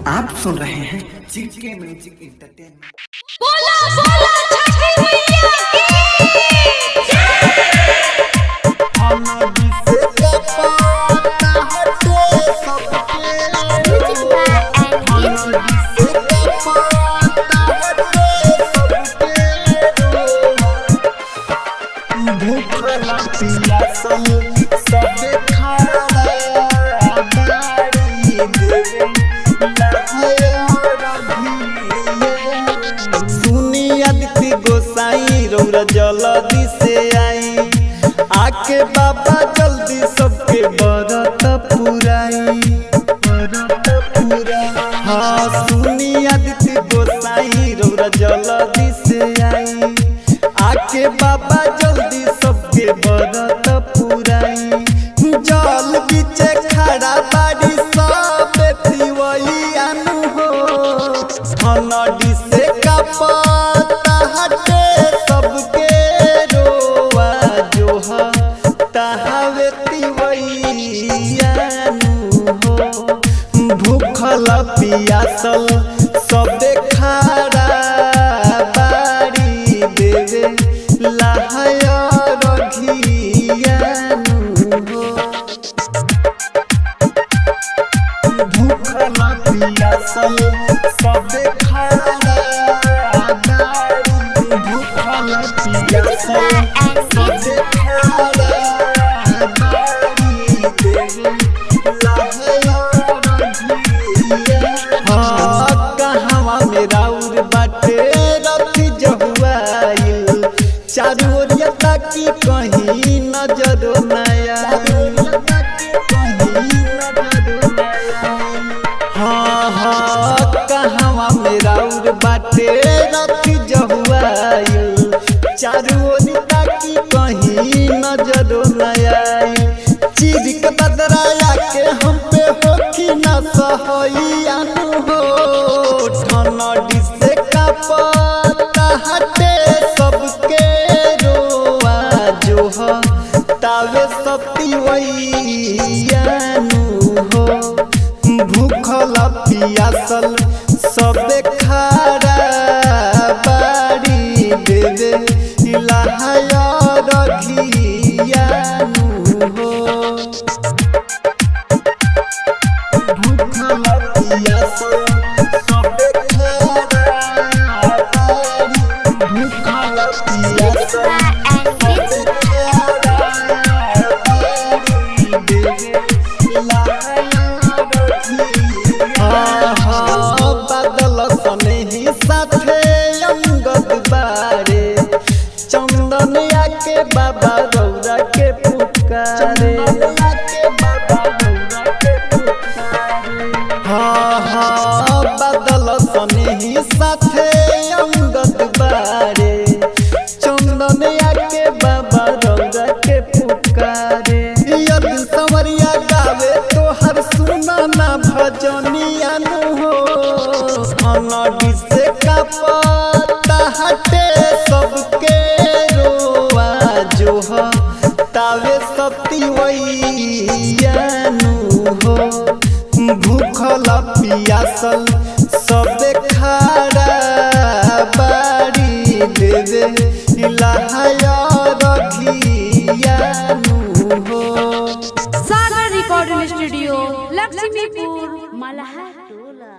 आप सुन रहे हैं जीके म्यूजिक एंटरटेनमेंट। बोला बोला छठी मैया की रौरा जल्दी से आई आके बाबा जल्दी सबके बरत पुराई हाँ सुनी आदित्य गोसाई रौरा जल्दी से आई आके बाबा जल्दी सबके बरत पुराई जल बीचे खड़ा बाड़ी सब वही आनु हो धनडी से कपता हटे सबके रोआ जो तहावे तिवैयानु हो भूखल पियासल सबे खड़ा बाड़ी देवे लहय रघियानु हो भूखल पियासल सबे खड़ा भूखल पियासल सबे खड़ा बाड़ी देवे लहय हाँ कहवा में राउर बाटे रथी जहुआइल चारू ओरिया ताकि कहीं नजरो नया हाँ हाँ कहवा में राउर बाटे रथी जहुआइल चारू ओरिया ताकि कहीं नजरो नया चीर के बदराया के हम पे होखी न सहैयानु हो ठनडी से कपता हटे सबके रोआ जो तावे सती वैयानु हो भूखल पियासल सबे खड़ा बाड़ी देवे लहय रघियानु हो भूखल पियासल सबे खड़ा बाड़ी भूखल पियासल सबे खड़ा बाड़ी देवे लहय रघियानु बादल सनेही साथे अंगद बारे चंदन आके बाबा रौरा के पुकारे हाँ हाँ बादल सनेही साथे अंगद बारे चंदन आके बाबा रौरा के पुकारे यदि संवरिया गावे तो हर सुना ना भजनिया नु हो अनडी से कपता हटे सबके रोआ जो तावे सती वैयानु हो भूखल पियासल सबे खड़ा बाड़ी देवे लहय रघियानु हो। सागर रिकॉर्डिंग स्टूडियो लक्ष्मीपुर मलहा टोला।